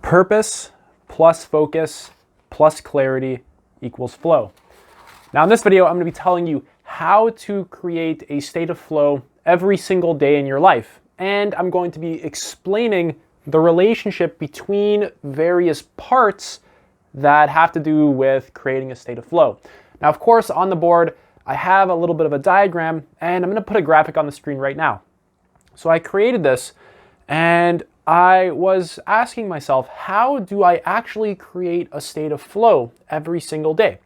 Purpose plus focus plus clarity equals flow. Now in this video, I'm going to be telling you how to create a state of flow every single day in your life. And I'm going to be explaining the relationship between various parts that have to do with creating a state of flow. Now, of course, on the board, I have a little bit of a diagram, and I'm going to put a graphic on the screen right now. So I created this, and I was asking myself, how do I actually create a state of flow every single day?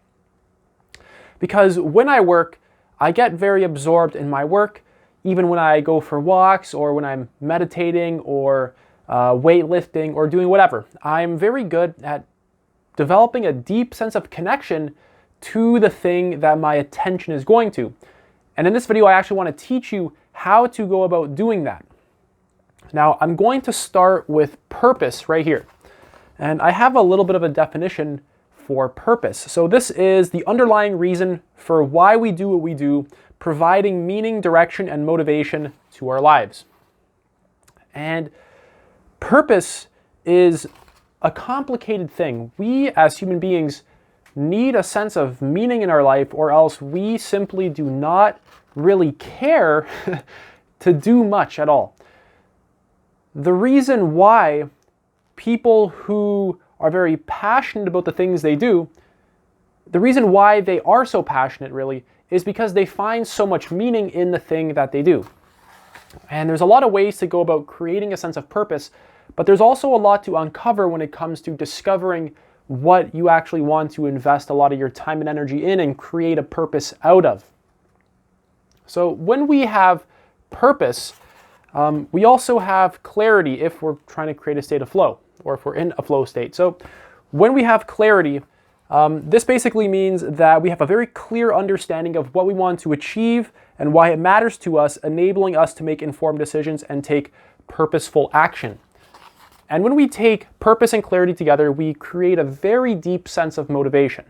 Because when I work, I get very absorbed in my work, even when I go for walks or when I'm meditating or weightlifting or doing whatever. I'm very good at developing a deep sense of connection to the thing that my attention is going to. And in this video, I actually want to teach you how to go about doing that. Now, I'm going to start with purpose right here. And I have a little bit of a definition for purpose. So this is the underlying reason for why we do what we do, providing meaning, direction, and motivation to our lives. And purpose is a complicated thing. We, as human beings, need a sense of meaning in our life, or else we simply do not really care to do much at all. The reason why people who are very passionate about the things they do, the reason why they are so passionate really is because they find so much meaning in the thing that they do. And there's a lot of ways to go about creating a sense of purpose, but there's also a lot to uncover when it comes to discovering what you actually want to invest a lot of your time and energy in and create a purpose out of. So when we have purpose, we also have clarity if we're trying to create a state of flow or if we're in a flow state. So when we have clarity, this basically means that we have a very clear understanding of what we want to achieve and why it matters to us, enabling us to make informed decisions and take purposeful action. And when we take purpose and clarity together, we create a very deep sense of motivation.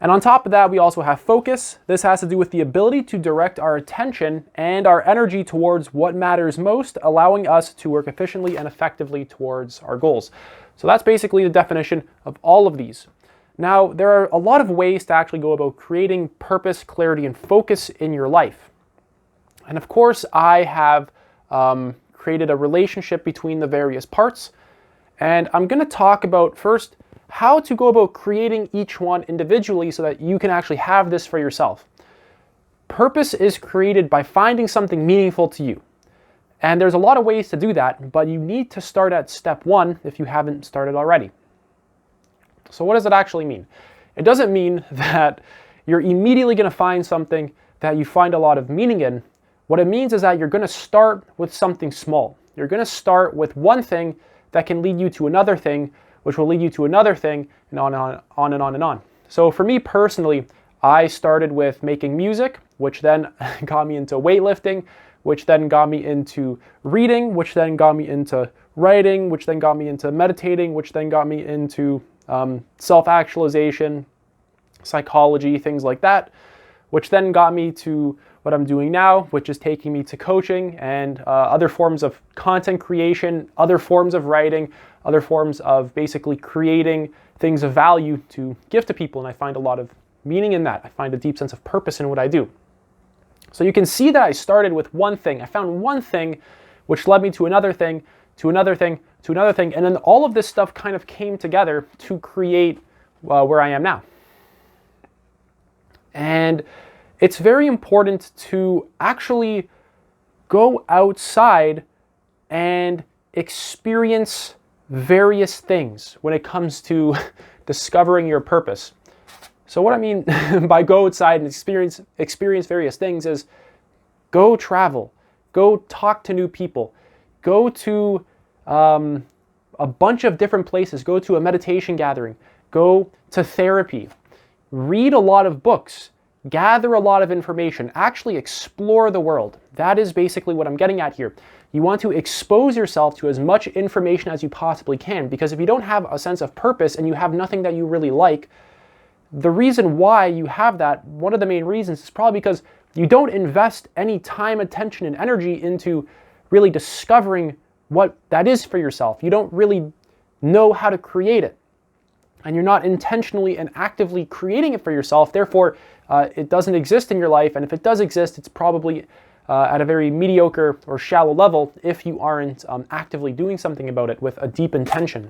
And on top of that, we also have focus. This has to do with the ability to direct our attention and our energy towards what matters most, allowing us to work efficiently and effectively towards our goals. So that's basically the definition of all of these. Now, there are a lot of ways to actually go about creating purpose, clarity, and focus in your life. And of course, I have created a relationship between the various parts. And I'm going to talk about first how to go about creating each one individually so that you can actually have this for yourself. Purpose is created by finding something meaningful to you. And there's a lot of ways to do that, but you need to start at step one if you haven't started already. So what does it actually mean? It doesn't mean that you're immediately going to find something that you find a lot of meaning in. What it means is that you're going to start with something small. You're going to start with one thing that can lead you to another thing, which will lead you to another thing, and on and on and on and on. So for me personally, I started with making music, which then got me into weightlifting, which then got me into reading, which then got me into writing, which then got me into meditating, which then got me into self-actualization, psychology, things like that, which then got me to what I'm doing now, which is taking me to coaching and other forms of content creation, other forms of writing, other forms of basically creating things of value to give to people. And I find a lot of meaning in that. I find a deep sense of purpose in what I do. So you can see that I started with one thing. I found one thing, which led me to another thing, to another thing, to another thing. And then all of this stuff kind of came together to create where I am now. And it's very important to actually go outside and experience various things when it comes to discovering your purpose. So what I mean by go outside and experience various things is go travel, go talk to new people, go to a bunch of different places, go to a meditation gathering, go to therapy, read a lot of books, gather a lot of information, actually explore the world. That is basically what I'm getting at here. You want to expose yourself to as much information as you possibly can, because if you don't have a sense of purpose and you have nothing that you really like, the reason why you have that, one of the main reasons, is probably because you don't invest any time, attention, and energy into really discovering what that is for yourself. You don't really know how to create it. And you're not intentionally and actively creating it for yourself. Therefore, it doesn't exist in your life. And if it does exist, it's probably at a very mediocre or shallow level if you aren't actively doing something about it with a deep intention.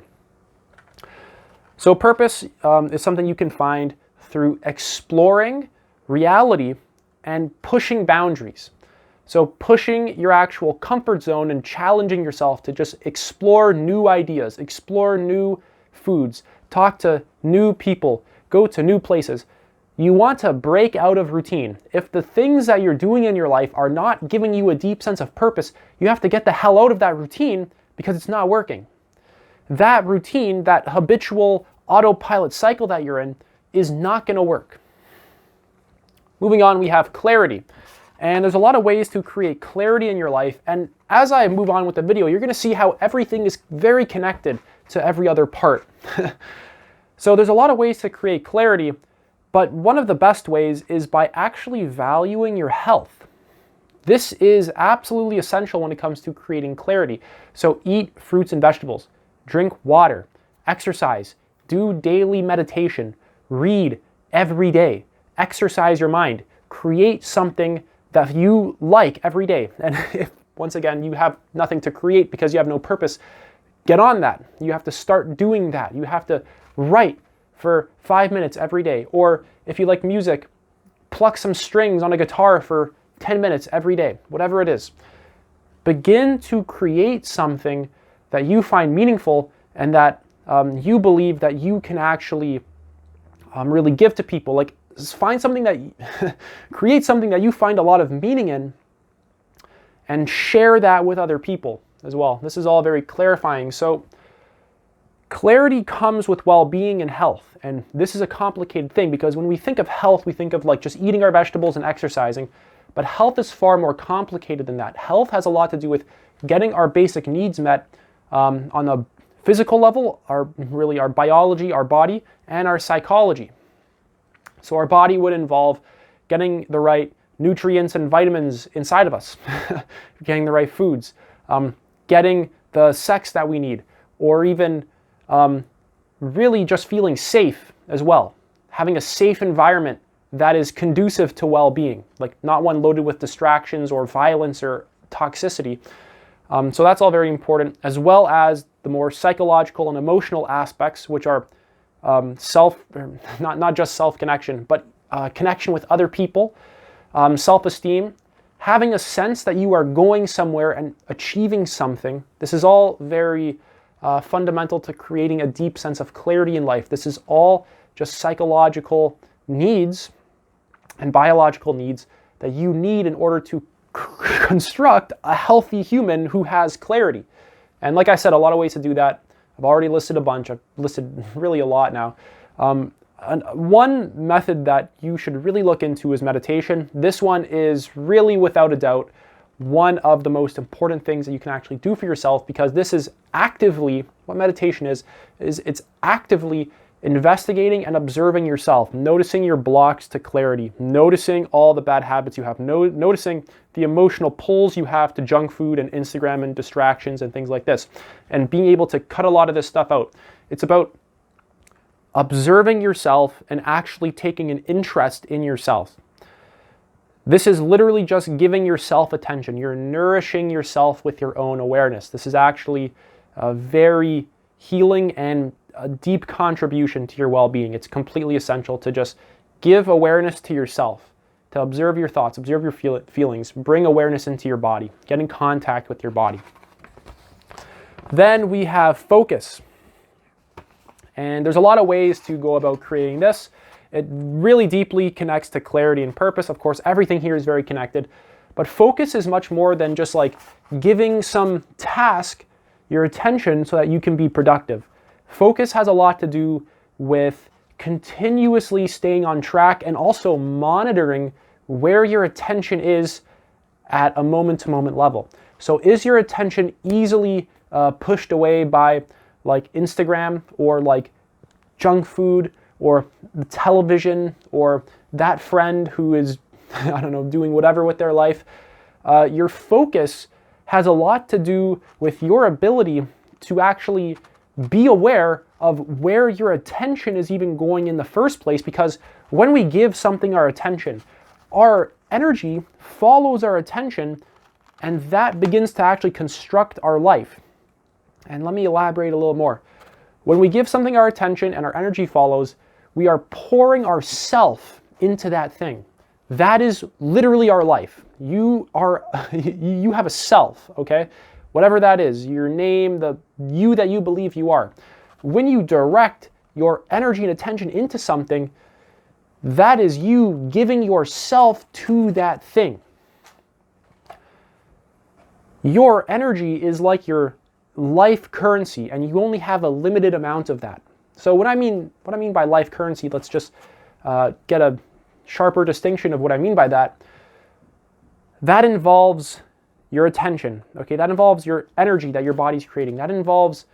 So purpose is something you can find through exploring reality and pushing boundaries. So pushing your actual comfort zone and challenging yourself to just explore new ideas, explore new foods, talk to new people, go to new places. You want to break out of routine. If the things that you're doing in your life are not giving you a deep sense of purpose, you have to get the hell out of that routine because it's not working. That routine, that habitual autopilot cycle that you're in, is not going to work. Moving on, we have clarity. And there's a lot of ways to create clarity in your life. And as I move on with the video, you're going to see how everything is very connected to every other part. So there's a lot of ways to create clarity, but one of the best ways is by actually valuing your health. This is absolutely essential when it comes to creating clarity. So eat fruits and vegetables, drink water, exercise, do daily meditation, read every day, exercise your mind, create something that you like every day. And if, once again, you have nothing to create because you have no purpose, get on that. You have to start doing that. You have to write for 5 minutes every day. Or if you like music, pluck some strings on a guitar for 10 minutes every day, whatever it is. Begin to create something that you find meaningful and that you believe that you can actually really give to people. Like, find something that, create something that you find a lot of meaning in and share that with other people as well. This is all very clarifying. So clarity comes with well-being and health. And this is a complicated thing because when we think of health, we think of like just eating our vegetables and exercising. But health is far more complicated than that. Health has a lot to do with getting our basic needs met on a physical level, our biology, our body, and our psychology. So our body would involve getting the right nutrients and vitamins inside of us, getting the right foods, getting the sex that we need, or even really just feeling safe as well. Having a safe environment that is conducive to well-being, like not one loaded with distractions or violence or toxicity. So that's all very important, as well as the more psychological and emotional aspects, which are not just self-connection, but connection with other people, self-esteem, having a sense that you are going somewhere and achieving something. This is all very fundamental to creating a deep sense of clarity in life. This is all just psychological needs and biological needs that you need in order to construct a healthy human who has clarity. And like I said, a lot of ways to do that. I've already listed a bunch. I've listed really a lot now. One method that you should really look into is meditation. This one is really, without a doubt, one of the most important things that you can actually do for yourself, because this is actively, what meditation is it's actively investigating and observing yourself, noticing your blocks to clarity, noticing all the bad habits you have, noticing the emotional pulls you have to junk food and Instagram and distractions and things like this, and being able to cut a lot of this stuff out. It's about observing yourself and actually taking an interest in yourself. This is literally just giving yourself attention. You're nourishing yourself with your own awareness. This is actually a very healing and a deep contribution to your well-being. It's completely essential to just give awareness to yourself, to observe your thoughts, observe your feelings, bring awareness into your body, get in contact with your body. Then we have focus. And there's a lot of ways to go about creating this. It really deeply connects to clarity and purpose. Of course, everything here is very connected. But focus is much more than just like giving some task your attention so that you can be productive. Focus has a lot to do with continuously staying on track and also monitoring where your attention is at a moment-to-moment level. So is your attention easily pushed away by like Instagram or like junk food or the television or that friend who is, I don't know, doing whatever with their life? Your focus has a lot to do with your ability to actually be aware of where your attention is even going in the first place, because when we give something our attention, our energy follows our attention, and that begins to actually construct our life. And let me elaborate a little more. When we give something our attention and our energy follows, we are pouring ourself into that thing. That is literally our life. You have a self, okay? Whatever that is, your name, the you that you believe you are. When you direct your energy and attention into something, that is you giving yourself to that thing. Your energy is like your life currency, and you only have a limited amount of that. So what I mean by life currency, let's just get a sharper distinction of what I mean by that. That involves your attention, okay? That involves your energy that your body's creating. That involves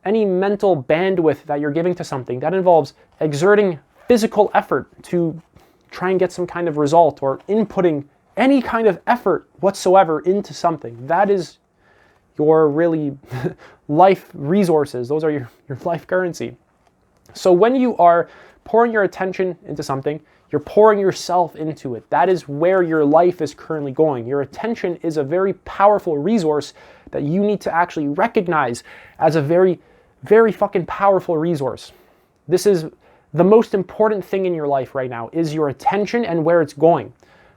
any mental bandwidth that you're giving to something. That involves exerting physical effort to try and get some kind of result, or inputting any kind of effort whatsoever into something. That is your really life resources. Those are your life currency. So when you are pouring your attention into something, you're pouring yourself into it. That is where your life is currently going. Your attention is a very powerful resource that you need to actually recognize as a very, very fucking powerful resource. This is the most important thing in your life right now, is your attention and where it's going.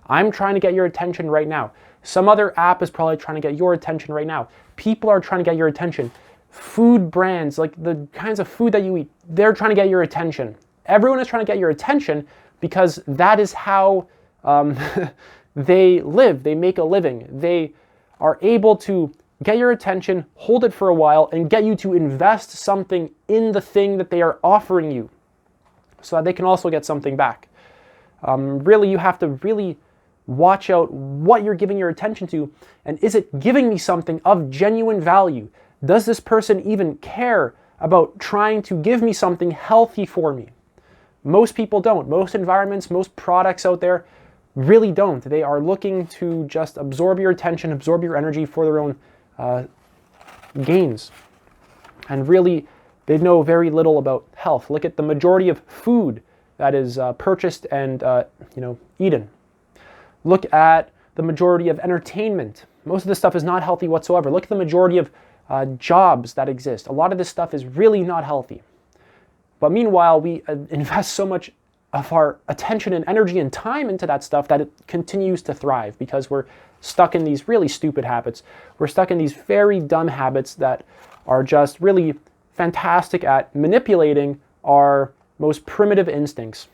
I'm trying to get your attention right now. Some other app is probably trying to get your attention right now. People are trying to get your attention. Food brands, like the kinds of food that you eat, they're trying to get your attention. Everyone is trying to get your attention because that is how they live. They make a living. They are able to get your attention, hold it for a while, and get you to invest something in the thing that they are offering you so that they can also get something back. Really, you have to really watch out what you're giving your attention to, and is it giving me something of genuine value? Does this person even care about trying to give me something healthy for me? Most people don't. Most environments, most products out there really don't. They are looking to just absorb your attention, absorb your energy for their own gains. And really, they know very little about health. Look at the majority of food that is purchased and eaten. Look at the majority of entertainment. Most of this stuff is not healthy whatsoever. Look at the majority of jobs that exist. A lot of this stuff is really not healthy. But meanwhile, we invest so much of our attention and energy and time into that stuff that it continues to thrive, because we're stuck in these really stupid habits. We're stuck in these very dumb habits that are just really fantastic at manipulating our most primitive instincts,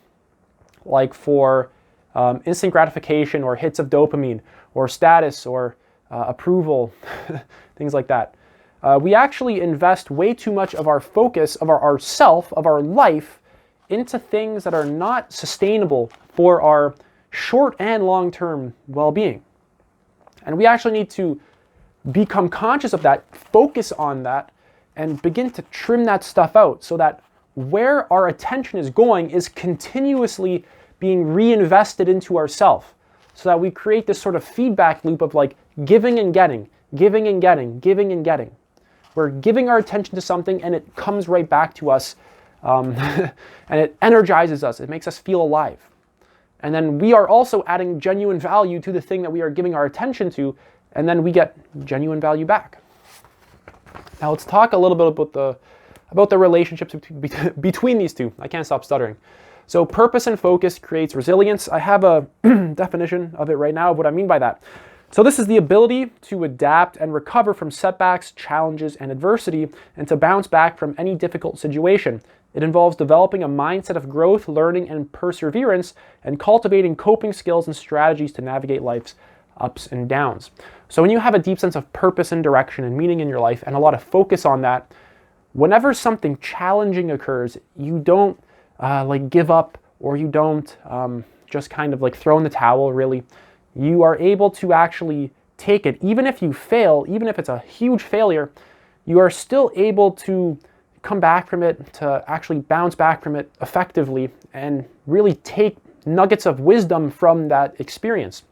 like for instant gratification or hits of dopamine or status or approval, things like that. We actually invest way too much of our focus, of our self, of our life, into things that are not sustainable for our short and long-term well-being. And we actually need to become conscious of that, focus on that, and begin to trim that stuff out so that where our attention is going is continuously being reinvested into ourself, so that we create this sort of feedback loop of like giving and getting, giving and getting, giving and getting. We're giving our attention to something and it comes right back to us, and it energizes us. It makes us feel alive. And then we are also adding genuine value to the thing that we are giving our attention to, and then we get genuine value back. Now let's talk a little bit about the relationships between these two. I can't stop stuttering. So purpose and focus creates resilience. I have a definition of it right now of what I mean by that. So this is the ability to adapt and recover from setbacks, challenges, and adversity, and to bounce back from any difficult situation. It involves developing a mindset of growth, learning, and perseverance, and cultivating coping skills and strategies to navigate life's ups and downs. So when you have a deep sense of purpose and direction and meaning in your life, and a lot of focus on that, whenever something challenging occurs, you don't give up, or you don't just kind of like throw in the towel, really. You are able to actually take it. Even if you fail, even if it's a huge failure, you are still able to come back from it, to actually bounce back from it effectively, and really take nuggets of wisdom from that experience.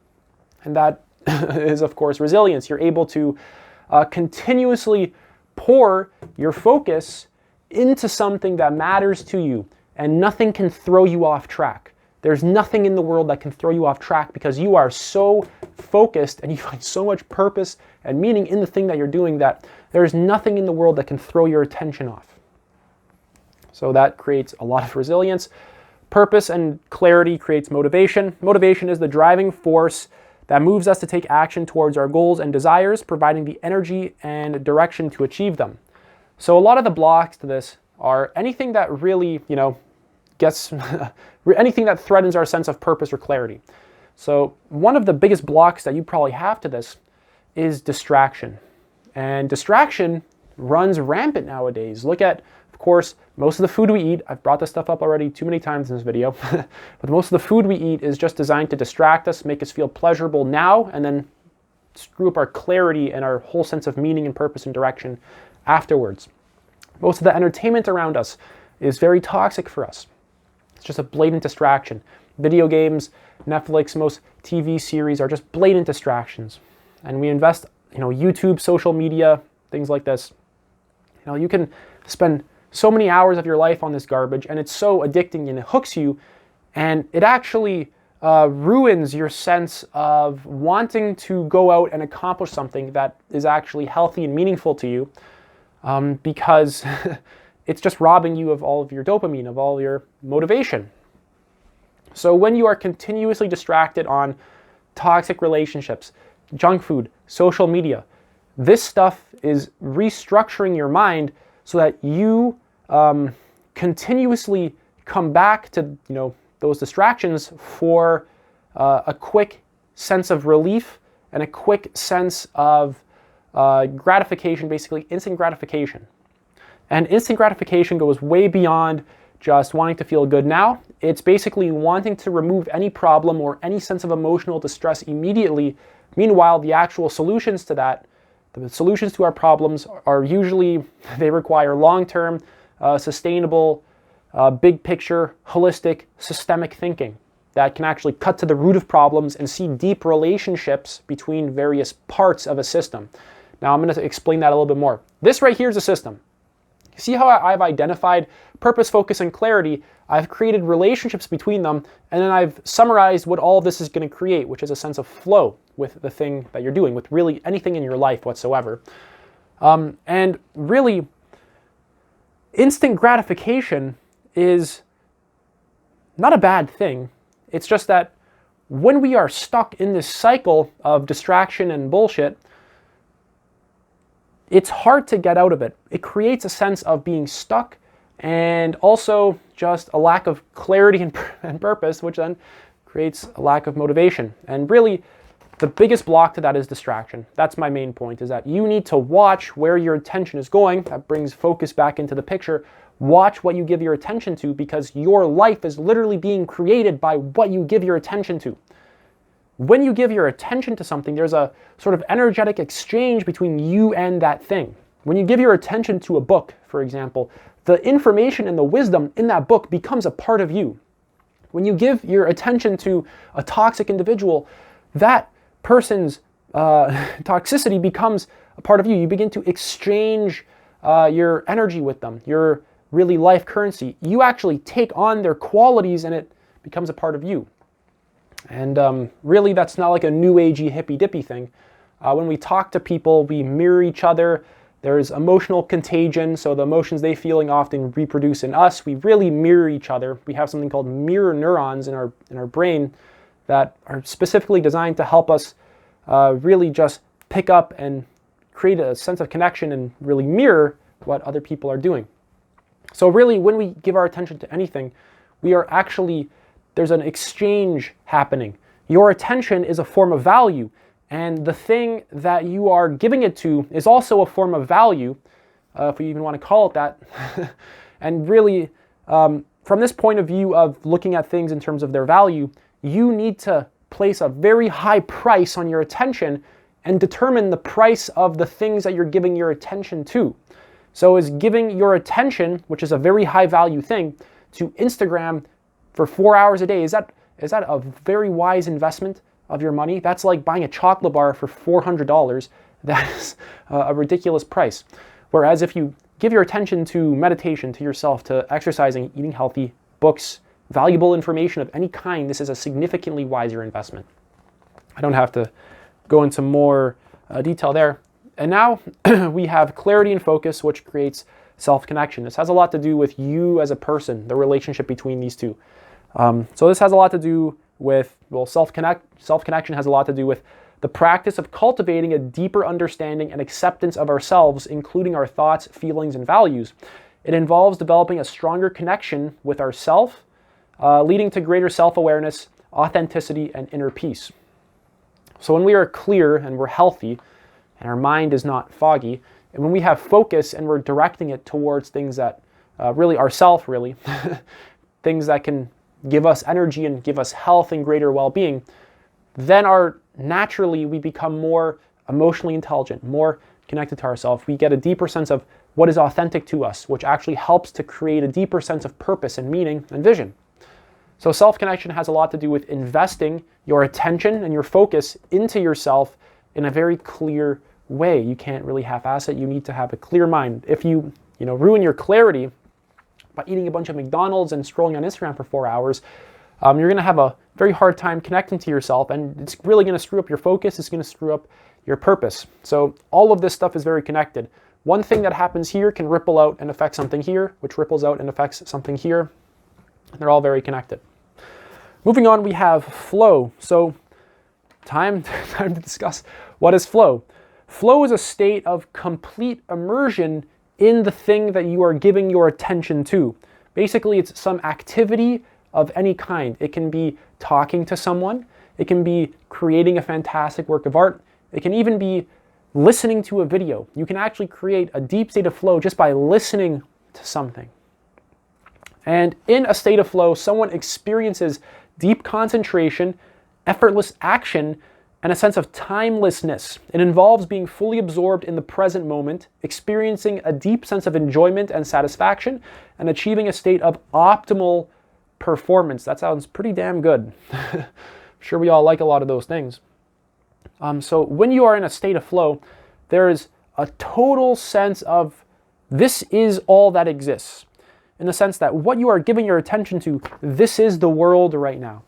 And that is, of course, resilience. You're able to continuously pour your focus into something that matters to you, and nothing can throw you off track. There's nothing in the world that can throw you off track because you are so focused and you find so much purpose and meaning in the thing that you're doing that there's nothing in the world that can throw your attention off. So that creates a lot of resilience. Purpose and clarity creates motivation. Motivation is the driving force that moves us to take action towards our goals and desires, providing the energy and direction to achieve them. So a lot of the blocks to this are anything that really, gets anything that threatens our sense of purpose or clarity. So one of the biggest blocks that you probably have to this is distraction. And distraction runs rampant nowadays. Look at, of course, most of the food we eat. I've brought this stuff up already too many times in this video. But most of the food we eat is just designed to distract us, make us feel pleasurable now, and then screw up our clarity and our whole sense of meaning and purpose and direction afterwards. Most of the entertainment around us is very toxic for us. It's just a blatant distraction. Video games, Netflix, most TV series are just blatant distractions. And we invest, YouTube, social media, things like this. You can spend so many hours of your life on this garbage, and it's so addicting and it hooks you, and it actually ruins your sense of wanting to go out and accomplish something that is actually healthy and meaningful to you, because it's just robbing you of all of your dopamine, of all your motivation. So when you are continuously distracted on toxic relationships, junk food, social media, this stuff is restructuring your mind so that you continuously come back to those distractions for a quick sense of relief and a quick sense of gratification, basically instant gratification. And instant gratification goes way beyond just wanting to feel good now. It's basically wanting to remove any problem or any sense of emotional distress immediately. Meanwhile, the actual solutions to that, the solutions to our problems are usually, they require long-term, sustainable, big picture, holistic, systemic thinking that can actually cut to the root of problems and see deep relationships between various parts of a system. Now I'm going to explain that a little bit more. This right here is a system. See how I've identified purpose, focus, and clarity? I've created relationships between them, and then I've summarized what all of this is going to create, which is a sense of flow with the thing that you're doing, with really anything in your life whatsoever. And really, instant gratification is not a bad thing. It's just that when we are stuck in this cycle of distraction and bullshit, it's hard to get out of it. It creates a sense of being stuck and also just a lack of clarity and purpose, which then creates a lack of motivation. And really, the biggest block to that is distraction. That's my main point, is that you need to watch where your attention is going. That brings focus back into the picture. Watch what you give your attention to, because your life is literally being created by what you give your attention to. When you give your attention to something, there's a sort of energetic exchange between you and that thing. When you give your attention to a book, for example, the information and the wisdom in that book becomes a part of you. When you give your attention to a toxic individual, that person's toxicity becomes a part of you. You begin to exchange your energy with them, your really life currency. You actually take on their qualities and it becomes a part of you. And really, that's not like a new agey hippy dippy thing. When we talk to people, we mirror each other. There's emotional contagion, so the emotions they feeling often reproduce in us. We really mirror each other. We have something called mirror neurons in our brain that are specifically designed to help us really just pick up and create a sense of connection and really mirror what other people are doing. So really, when we give our attention to anything, we are actually, there's an exchange happening. Your attention is a form of value, and the thing that you are giving it to is also a form of value, if we even want to call it that. And really, from this point of view of looking at things in terms of their value, you need to place a very high price on your attention and determine the price of the things that you're giving your attention to. So is giving your attention, which is a very high value thing, to Instagram for 4 hours a day, is that a very wise investment? of your money, that's like buying a chocolate bar for $400. That is a ridiculous price. Whereas if you give your attention to meditation, to yourself, to exercising, eating healthy, books, valuable information of any kind, this is a significantly wiser investment. I don't have to go into more detail there. And now we have clarity and focus, which creates self-connection. This has a lot to do with you as a person, the relationship between these two. So this has a lot to do with, well, self-connection has a lot to do with the practice of cultivating a deeper understanding and acceptance of ourselves, including our thoughts, feelings, and values. It involves developing a stronger connection with ourself, leading to greater self-awareness, authenticity, and inner peace. So when we are clear and we're healthy, and our mind is not foggy, and when we have focus and we're directing it towards things that really ourself, really, things that can give us energy and give us health and greater well-being, then naturally we become more emotionally intelligent, more connected to ourselves. We get a deeper sense of what is authentic to us, which actually helps to create a deeper sense of purpose and meaning and vision. So self-connection has a lot to do with investing your attention and your focus into yourself in a very clear way. You can't really half-ass it. You need to have a clear mind. If you ruin your clarity by eating a bunch of McDonald's and scrolling on Instagram for 4 hours, you're going to have a very hard time connecting to yourself, and it's really going to screw up your focus. It's going to screw up your purpose. So all of this stuff is very connected. One thing that happens here can ripple out and affect something here, which ripples out and affects something here. They're all very connected. Moving on, we have flow. So time to discuss what is flow. Flow is a state of complete immersion in the thing that you are giving your attention to. Basically, it's some activity of any kind. It can be talking to someone. It can be creating a fantastic work of art. It can even be listening to a video. You can actually create a deep state of flow just by listening to something. And in a state of flow, someone experiences deep concentration, effortless action, and a sense of timelessness. It involves being fully absorbed in the present moment, experiencing a deep sense of enjoyment and satisfaction, and achieving a state of optimal performance. That sounds pretty damn good. I'm sure we all like a lot of those things. So when you are in a state of flow, there is a total sense of this is all that exists. In the sense that what you are giving your attention to, this is the world right now.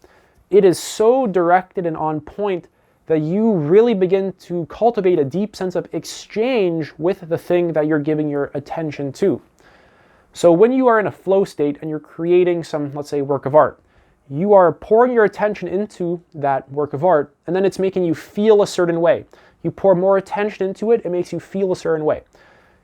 It is so directed and on point that you really begin to cultivate a deep sense of exchange with the thing that you're giving your attention to. So when you are in a flow state and you're creating some, let's say, work of art, you are pouring your attention into that work of art, and then it's making you feel a certain way. You pour more attention into it, it makes you feel a certain way.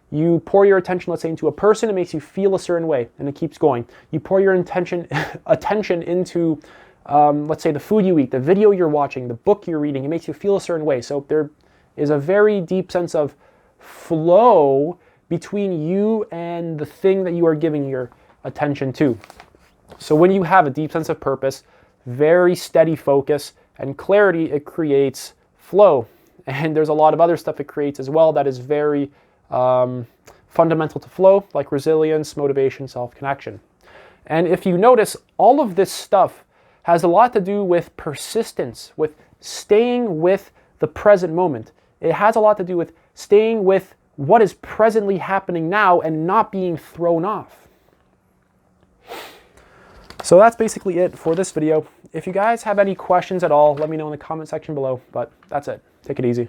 You pour your attention, let's say, into a person, it makes you feel a certain way, and it keeps going. You pour your attention into, let's say, the food you eat, the video you're watching, the book you're reading, it makes you feel a certain way. So there is a very deep sense of flow between you and the thing that you are giving your attention to. So when you have a deep sense of purpose, very steady focus, and clarity, it creates flow. And there's a lot of other stuff it creates as well that is very fundamental to flow, like resilience, motivation, self-connection. And if you notice, all of this stuff has a lot to do with persistence, with staying with the present moment. It has a lot to do with staying with what is presently happening now and not being thrown off. So that's basically it for this video. If you guys have any questions at all, let me know in the comment section below, but that's it. Take it easy.